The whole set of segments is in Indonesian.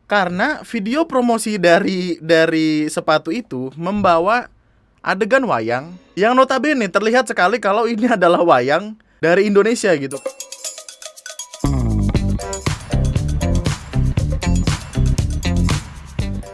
Karena video promosi dari sepatu itu membawa adegan wayang yang notabene terlihat sekali kalau ini adalah wayang dari Indonesia gitu.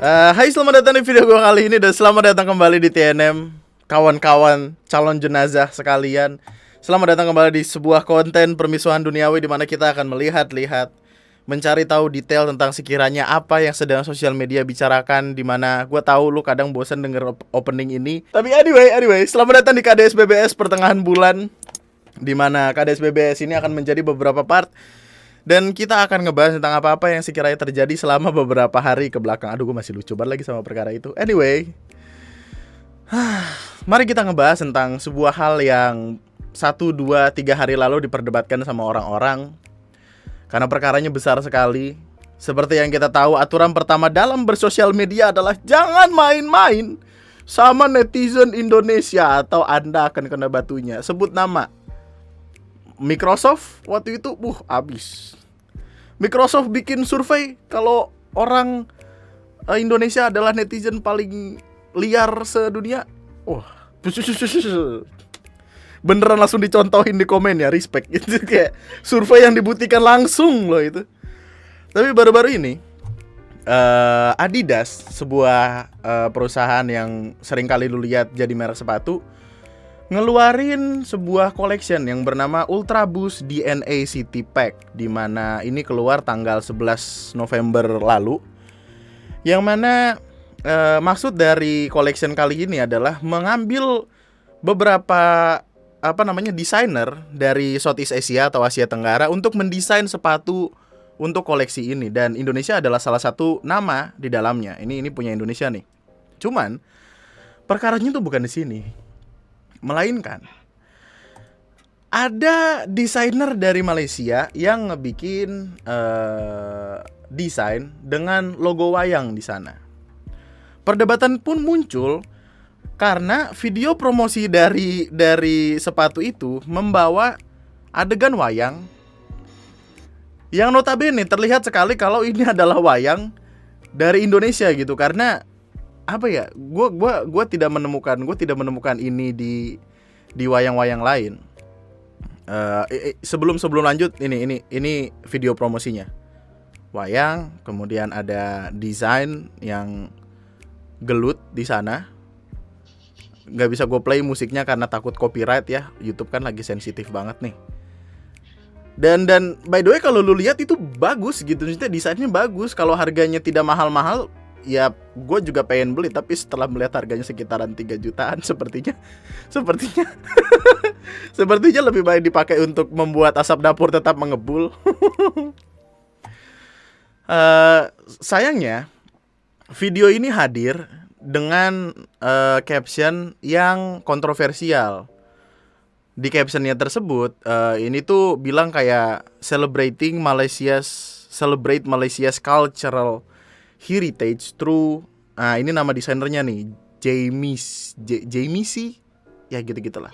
Hai, selamat datang di video gue kali ini dan selamat datang kembali di TNM, kawan-kawan calon jenazah sekalian. Selamat datang kembali di sebuah konten permisuhan duniawi di mana kita akan melihat-lihat, mencari tahu detail tentang sekiranya apa yang sedang sosial media bicarakan. Dimana gue tahu lu kadang bosan denger opening ini. Tapi anyway, selamat datang di KDS BBS pertengahan bulan, dimana KDS BBS ini akan menjadi beberapa part. Dan kita akan ngebahas tentang apa-apa yang sekiranya terjadi selama beberapa hari ke belakang. Aduh, gue masih lucu banget lagi sama perkara itu. Anyway, mari kita ngebahas tentang sebuah hal yang 1, 2, 3 hari lalu diperdebatkan sama orang-orang. Karena perkaranya besar sekali. Seperti yang kita tahu, aturan pertama dalam bersosial media adalah jangan main-main sama netizen Indonesia atau Anda akan kena batunya. Sebut nama Microsoft waktu itu, abis. Microsoft bikin survei kalau orang Indonesia adalah netizen paling liar sedunia. Beneran langsung dicontohin di komen ya, respect. Itu kayak survei yang dibuktikan langsung loh itu. Tapi baru-baru ini Adidas, sebuah perusahaan yang sering kali lu lihat jadi merek sepatu, ngeluarin sebuah collection yang bernama Ultra Boost DNA City Pack, di mana ini keluar tanggal 11 November lalu. Yang mana maksud dari collection kali ini adalah mengambil beberapa desainer dari Southeast Asia atau Asia Tenggara untuk mendesain sepatu untuk koleksi ini, dan Indonesia adalah salah satu nama di dalamnya. Ini punya Indonesia nih. Cuman perkaranya tuh bukan di sini, melainkan ada desainer dari Malaysia yang ngebikin desain dengan logo wayang di sana. Perdebatan pun muncul karena video promosi dari sepatu itu membawa adegan wayang yang notabene terlihat sekali kalau ini adalah wayang dari Indonesia gitu. Karena apa ya? Gue tidak menemukan ini di wayang-wayang lain. Sebelum lanjut, ini video promosinya. Wayang, kemudian ada desain yang gelut di sana. Nggak bisa gue play musiknya karena takut copyright ya. YouTube kan lagi sensitif banget nih. Dan by the way, kalau lu lihat itu bagus gitu, maksudnya desainnya bagus. Kalau harganya tidak mahal-mahal, ya gue juga pengen beli. Tapi setelah melihat harganya sekitaran 3 jutaan, sepertinya sepertinya lebih baik dipakai untuk membuat asap dapur tetap mengebul. Sayangnya video ini hadir dengan caption yang kontroversial. Di captionnya tersebut, ini tuh bilang kayak celebrate Malaysia's cultural heritage through, ini nama desainernya nih, Jamie sih, ya gitu-gitulah.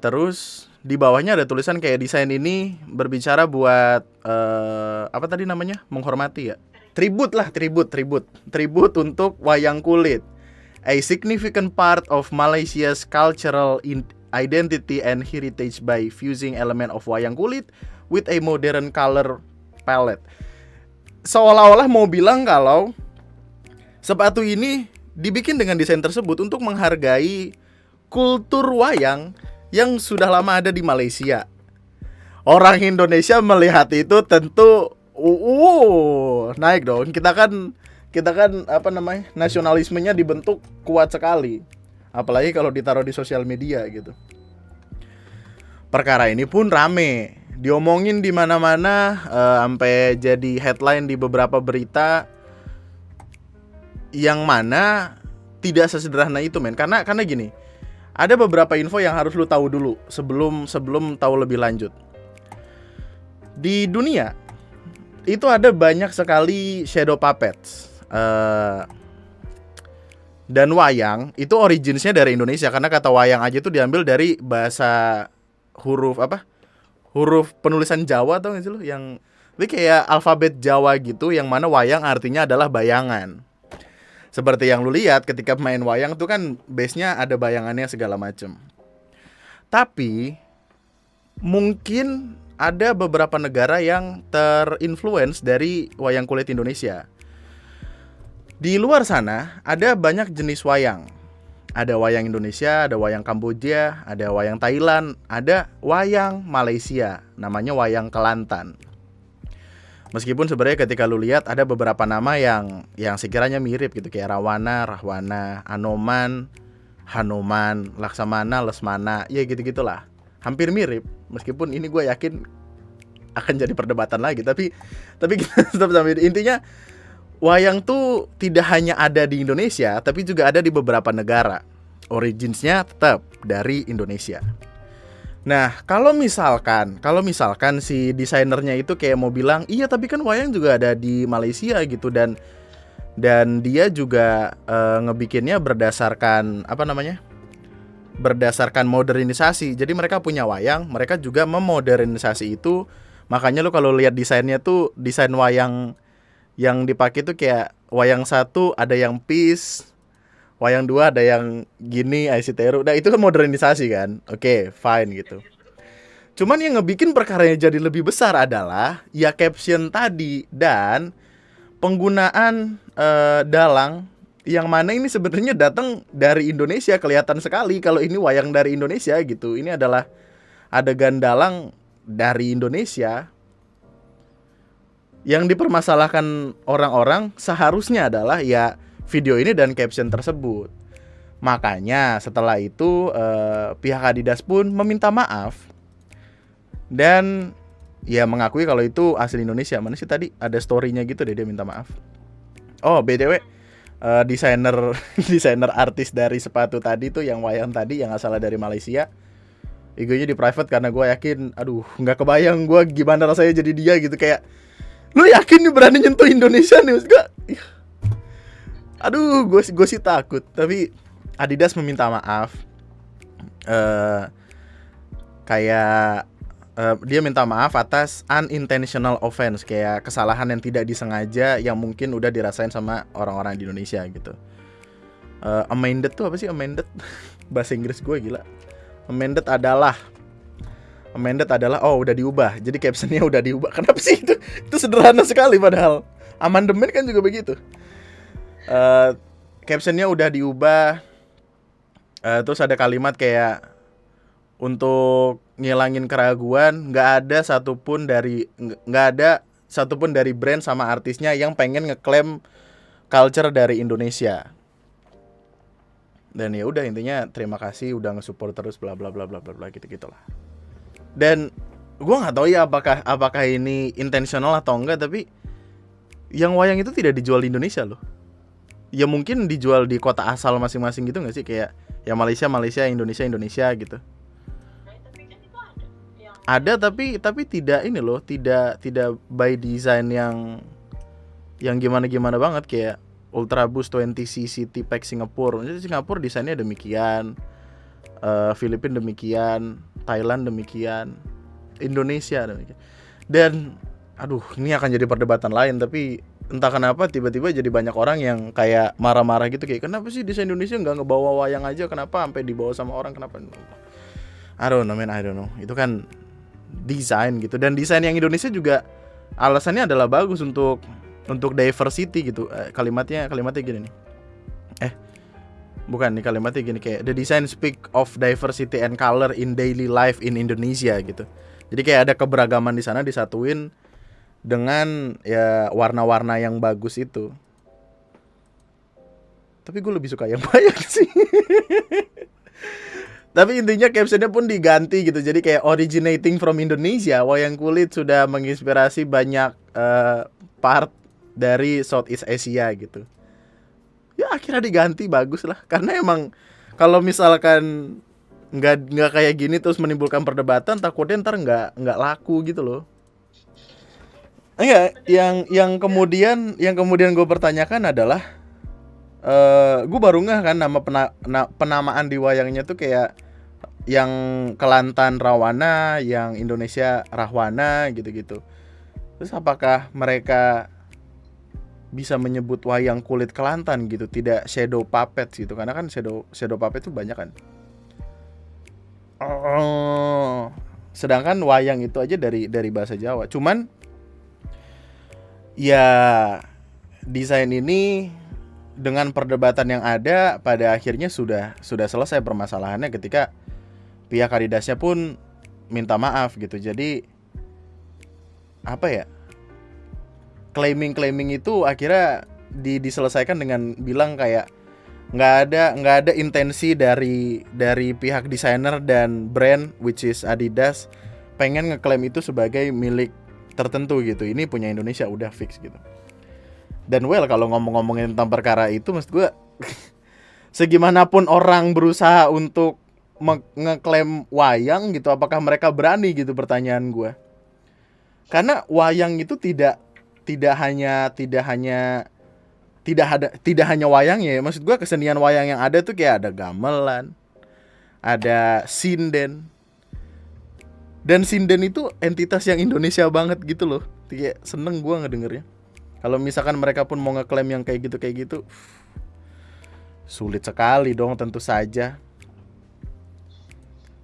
Terus di bawahnya ada tulisan kayak desain ini berbicara buat apa tadi namanya, menghormati ya, tribute untuk wayang kulit, a significant part of Malaysia's cultural identity and heritage by fusing element of wayang kulit with a modern color palette. Seolah-olah mau bilang kalau sepatu ini dibikin dengan desain tersebut untuk menghargai kultur wayang yang sudah lama ada di Malaysia. Orang Indonesia melihat itu tentu naik dong. Kita kan nasionalismenya dibentuk kuat sekali. Apalagi kalau ditaruh di sosial media gitu. Perkara ini pun rame, diomongin di mana-mana, sampai jadi headline di beberapa berita, yang mana tidak sesederhana itu, men. Karena gini, ada beberapa info yang harus lu tahu dulu sebelum tahu lebih lanjut. Di dunia itu ada banyak sekali shadow puppets. Dan wayang itu originsnya dari Indonesia, karena kata wayang aja itu diambil dari bahasa huruf penulisan Jawa, tau gak sih lu, yang Tapi kayak alfabet Jawa gitu, yang mana wayang artinya adalah bayangan. Seperti yang lu lihat ketika main wayang tuh kan base-nya ada bayangannya segala macem. Tapi mungkin ada beberapa negara yang terinfluence dari wayang kulit Indonesia. Di luar sana ada banyak jenis wayang. Ada wayang Indonesia, ada wayang Kamboja, ada wayang Thailand, ada wayang Malaysia, namanya wayang Kelantan. Meskipun sebenarnya ketika lu lihat ada beberapa nama yang sekiranya mirip gitu, kayak Rawana, Rahwana, Anoman, Hanoman, Laksamana, Lesmana, ya gitu-gitulah. Hampir mirip, meskipun ini gue yakin akan jadi perdebatan lagi, tapi kita tetap sampai intinya wayang tuh tidak hanya ada di Indonesia, tapi juga ada di beberapa negara. Originsnya tetap dari Indonesia. Nah, kalau misalkan si desainernya itu kayak mau bilang, iya tapi kan wayang juga ada di Malaysia gitu, dan dia juga ngebikinnya berdasarkan berdasarkan modernisasi. Jadi mereka punya wayang, mereka juga memodernisasi itu. Makanya lo kalau lihat desainnya tuh, desain wayang yang dipakai tuh kayak wayang 1 ada yang peace, wayang 2 ada yang gini, Aisiteru. Nah itu kan modernisasi kan. Oke, fine gitu. Cuman yang ngebikin perkaranya jadi lebih besar adalah ya caption tadi dan penggunaan dalang yang mana ini sebenarnya datang dari Indonesia. Kelihatan sekali kalau ini wayang dari Indonesia gitu. Ini adalah adegan dalang dari Indonesia. Yang dipermasalahkan orang-orang seharusnya adalah ya video ini dan caption tersebut. Makanya setelah itu pihak Adidas pun meminta maaf dan ya mengakui kalau itu asli Indonesia. Mana sih tadi ada story-nya gitu deh, dia minta maaf. Oh BTW desainer artis dari sepatu tadi tuh, yang wayang tadi yang asalnya dari Malaysia, IG-nya di private karena gue yakin, aduh nggak kebayang gue gimana rasanya jadi dia gitu. Kayak lu yakin nih berani nyentuh Indonesia nih? Maksud gue, aduh gue sih takut. Tapi Adidas meminta maaf, kayak dia minta maaf atas unintentional offense, kayak kesalahan yang tidak disengaja yang mungkin udah dirasain sama orang-orang di Indonesia gitu. Amended tuh apa sih amended? Bahasa Inggris gue gila. Amended adalah udah diubah. Jadi captionnya udah diubah. Kenapa sih itu? Itu sederhana sekali padahal. Amandemen kan juga begitu. Captionnya udah diubah. Terus ada kalimat kayak untuk ngilangin keraguan, nggak ada satupun dari brand sama artisnya yang pengen ngeklaim culture dari Indonesia. Dan ya udah, intinya terima kasih udah nge-support terus bla bla bla bla bla gitu-gitulah. Dan gue nggak tahu ya apakah ini intentional atau enggak, tapi yang wayang itu tidak dijual di Indonesia loh. Ya mungkin dijual di kota asal masing-masing gitu nggak sih, kayak ya Malaysia, Indonesia gitu. Ada tapi tidak ini loh, tidak by design yang gimana banget, kayak Ultra Boost 20 City Pack Singapura. Jadi Singapura desainnya demikian, Filipina demikian, Thailand demikian, Indonesia demikian. Dan aduh, ini akan jadi perdebatan lain, tapi entah kenapa tiba-tiba jadi banyak orang yang kayak marah-marah gitu, kayak kenapa sih desain Indonesia nggak ngebawa wayang aja, kenapa sampai dibawa sama orang, kenapa? I don't know. Itu kan desain gitu, dan desain yang Indonesia juga alasannya adalah bagus untuk diversity gitu. Kalimatnya gini nih. Bukan nih, kalimatnya gini, kayak the design speak of diversity and color in daily life in Indonesia gitu. Jadi kayak ada keberagaman di sana disatuin dengan ya warna-warna yang bagus itu. Tapi gue lebih suka yang banyak sih. Tapi intinya captionnya pun diganti gitu. Jadi kayak originating from Indonesia, wayang kulit sudah menginspirasi banyak part dari Southeast Asia gitu. Ya akhirnya diganti, bagus lah. Karena emang kalau misalkan nggak kayak gini terus menimbulkan perdebatan, takutnya ntar nggak laku gitu loh. Enggak, yang kemudian gue pertanyakan adalah gue baru ngeh kan nama penamaan di wayangnya tuh kayak yang Kelantan Rawana, yang Indonesia Rahwana gitu-gitu. Terus apakah mereka bisa menyebut wayang kulit Kelantan gitu, tidak shadow puppet gitu? Karena kan shadow puppet itu banyak kan. Oh, sedangkan wayang itu aja dari bahasa Jawa. Cuman ya desain ini dengan perdebatan yang ada pada akhirnya sudah selesai permasalahannya ketika pihak Adidasnya pun minta maaf gitu. Jadi apa ya? Claiming itu akhirnya diselesaikan dengan bilang kayak nggak ada intensi dari pihak desainer dan brand which is Adidas pengen ngeklaim itu sebagai milik tertentu gitu. Ini punya Indonesia, udah fix gitu. Dan well, kalau ngomongin tentang perkara itu, maksud gue segimanapun orang berusaha untuk ngeklaim wayang gitu, apakah mereka berani gitu, pertanyaan gue. Karena wayang itu tidak hanya wayangnya ya. Maksud gue kesenian wayang yang ada tuh kayak ada gamelan, ada sinden. Dan sinden itu entitas yang Indonesia banget gitu loh. Kayak seneng gue ngedengernya. Kalau misalkan mereka pun mau ngeklaim yang kayak gitu, sulit sekali dong tentu saja.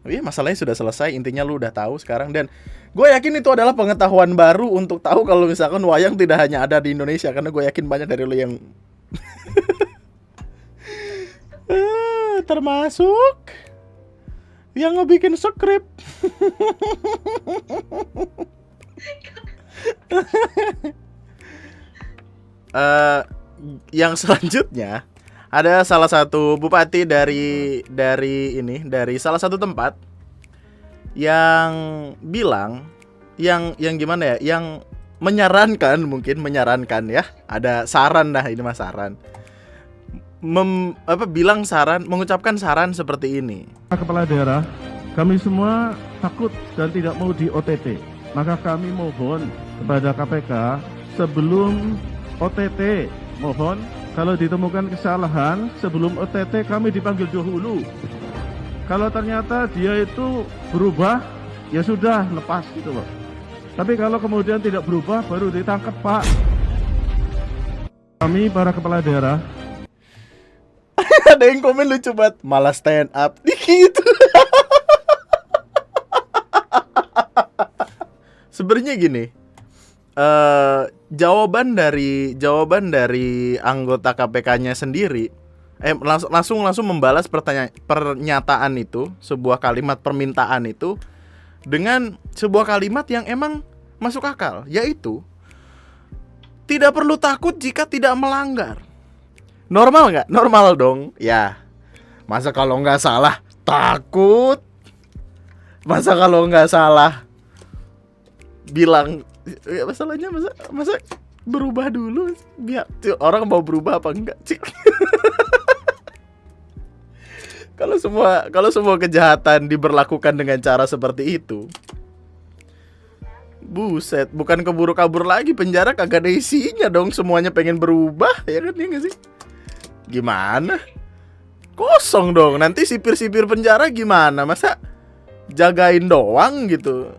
Iya, masalahnya sudah selesai, intinya lu udah tahu sekarang. Dan gue yakin itu adalah pengetahuan baru untuk tahu kalau misalkan wayang tidak hanya ada di Indonesia. Karena gue yakin banyak dari lu yang termasuk yang ngebikin skrip. Yang selanjutnya ada salah satu bupati dari salah satu tempat yang bilang yang gimana ya, yang menyarankan ya, ada saran dah, ini mas saran, mengucapkan saran seperti ini. Kepala daerah, kami semua takut dan tidak mau di OTT. Maka kami mohon kepada KPK sebelum OTT, mohon kalau ditemukan kesalahan sebelum OTT kami dipanggil dahulu. Kalau ternyata dia itu berubah, ya sudah lepas gitu loh. Tapi kalau kemudian tidak berubah baru ditangkap, Pak. Kami para kepala daerah. Ada yang komen lucu banget, malah stand up gitu. Sebenarnya gini, jawaban dari anggota KPK-nya sendiri langsung membalas pernyataan itu, sebuah kalimat permintaan itu dengan sebuah kalimat yang emang masuk akal, yaitu tidak perlu takut jika tidak melanggar. Normal nggak? Normal dong. Ya, masa kalau nggak salah takut? Masa kalau nggak salah bilang ya, masalahnya masa berubah dulu biar orang mau berubah apa enggak sih? Kalau semua kejahatan diberlakukan dengan cara seperti itu, buset, bukan keburu kabur lagi, penjara kagak ada isinya dong, semuanya pengen berubah, ya kan, ya nggak sih? Gimana? Kosong dong, nanti sipir-sipir penjara gimana? Masa jagain doang gitu?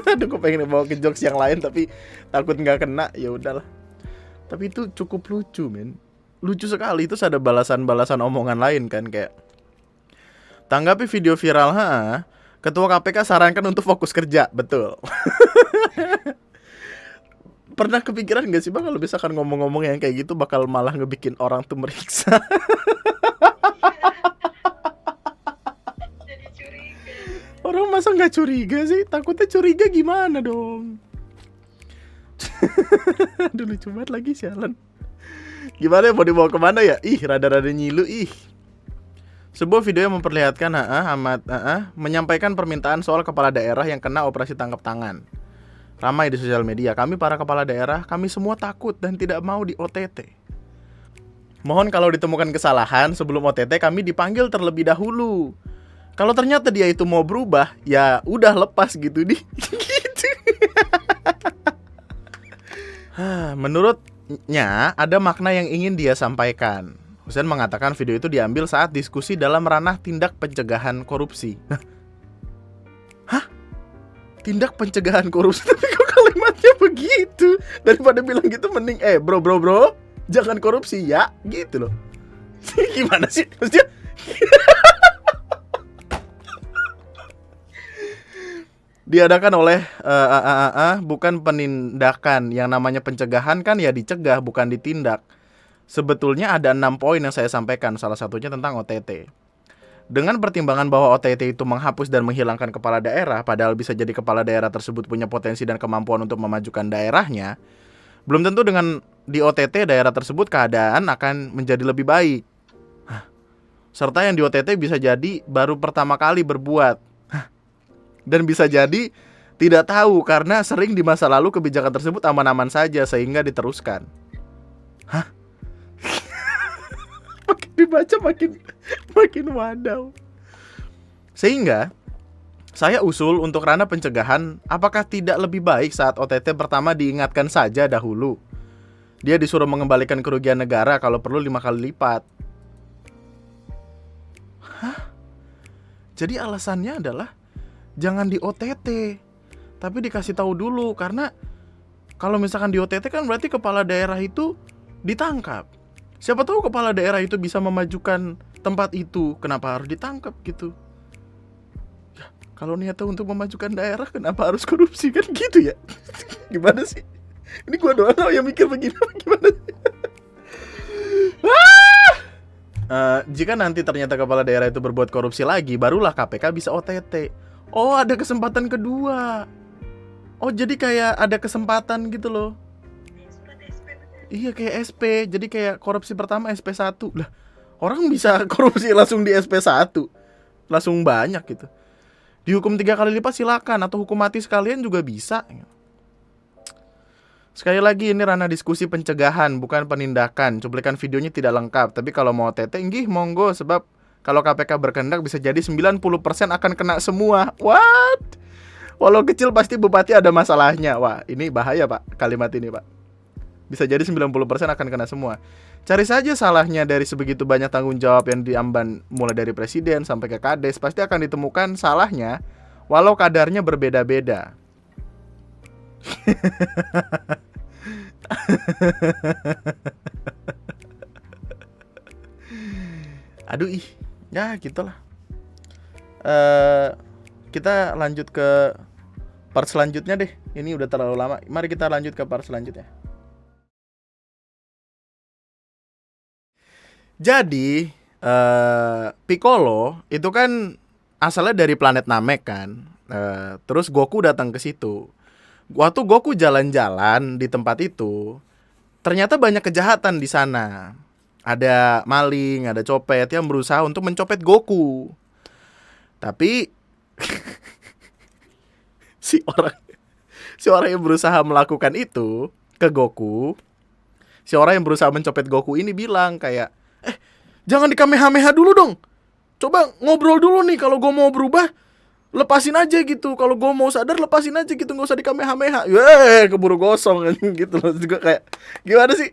Aduh, gue pengen bawa ke jokes yang lain tapi takut nggak kena, ya udahlah. Tapi itu cukup lucu, men. Lucu sekali. Itu ada balasan omongan lain kan, kayak tanggapi video viral, Ketua KPK sarankan untuk fokus kerja. Betul. Pernah kepikiran gak sih bang kalau misalkan ngomong-ngomong yang kayak gitu bakal malah ngebikin orang tuh meriksa? Jadi curiga. Orang masa nggak curiga sih? Takutnya curiga gimana dong? Aduh, lucu banget lagi, sialan. Gimana ya, mau dibawa kemana ya? Ih, rada-rada nyilu, ih. Sebuah video yang memperlihatkan menyampaikan permintaan soal kepala daerah yang kena operasi tangkap tangan. Ramai di sosial media. Kami para kepala daerah, kami semua takut dan tidak mau di OTT. Mohon kalau ditemukan kesalahan sebelum OTT kami dipanggil terlebih dahulu. Kalau ternyata dia itu mau berubah, ya udah lepas gitu di. Gitu. Menurutnya ada makna yang ingin dia sampaikan. Hussein mengatakan video itu diambil saat diskusi dalam ranah tindak pencegahan korupsi. Hah? Tindak pencegahan korupsi? Tapi kok kalimat gitu. Daripada bilang gitu mending bro, jangan korupsi ya, gitu loh. Gimana sih? Maksudnya diadakan oleh bukan penindakan. Yang namanya pencegahan kan ya dicegah, bukan ditindak. Sebetulnya ada 6 poin yang saya sampaikan, salah satunya tentang OTT. Dengan pertimbangan bahwa OTT itu menghapus dan menghilangkan kepala daerah, padahal bisa jadi kepala daerah tersebut punya potensi dan kemampuan untuk memajukan daerahnya, belum tentu dengan di OTT daerah tersebut keadaan akan menjadi lebih baik. Serta yang di OTT bisa jadi baru pertama kali berbuat. Dan bisa jadi tidak tahu karena sering di masa lalu kebijakan tersebut aman-aman saja sehingga diteruskan. Makin dibaca makin wadaw. Sehingga saya usul untuk ranah pencegahan, apakah tidak lebih baik saat OTT pertama diingatkan saja dahulu? Dia disuruh mengembalikan kerugian negara kalau perlu 5 kali lipat. Jadi alasannya adalah jangan di OTT, tapi dikasih tahu dulu. Karena kalau misalkan di OTT kan berarti kepala daerah itu ditangkap. Siapa tahu kepala daerah itu bisa memajukan tempat itu, kenapa harus ditangkap gitu? Ya, kalau niatnya untuk memajukan daerah, kenapa harus korupsi kan gitu ya? Gimana sih? Ini gua doang yang mikir begini, gimana sih? Jika nanti ternyata kepala daerah itu berbuat korupsi lagi, barulah KPK bisa OTT. Oh, ada kesempatan kedua. Oh, jadi kayak ada kesempatan gitu loh. Iya, kayak SP. Jadi kayak korupsi pertama SP1. Lah, orang bisa korupsi langsung di SP1. Langsung banyak gitu. Dihukum 3 kali lipat silakan, atau hukum mati sekalian juga bisa. Sekali lagi, ini ranah diskusi pencegahan, bukan penindakan. Cuplikan videonya tidak lengkap, tapi kalau mau OTT, nggih monggo. Sebab kalau KPK berkehendak bisa jadi 90% akan kena semua. What? Walau kecil pasti bupati ada masalahnya. Wah, ini bahaya Pak, kalimat ini Pak. Bisa jadi 90% akan kena semua. Cari saja salahnya dari sebegitu banyak tanggung jawab yang diemban, mulai dari presiden sampai ke kades. Pasti akan ditemukan salahnya, walau kadarnya berbeda-beda. Aduh ya gitulah. Kita lanjut ke part selanjutnya deh. Ini udah terlalu lama. Mari kita lanjut ke part selanjutnya. Jadi Piccolo itu kan asalnya dari planet Namek kan. Terus Goku datang ke situ. Waktu Goku jalan-jalan di tempat itu, ternyata banyak kejahatan di sana. Ada maling, ada copet yang berusaha untuk mencopet Goku. Tapi si orang yang berusaha melakukan itu ke Goku, si orang yang berusaha mencopet Goku ini bilang kayak, jangan di Kamehameha dulu dong. Coba ngobrol dulu nih, kalau gue mau berubah lepasin aja gitu. Kalau gue mau sadar lepasin aja gitu, gak usah di Kamehameha. Keburu gosong gitu loh. Juga kayak gimana sih?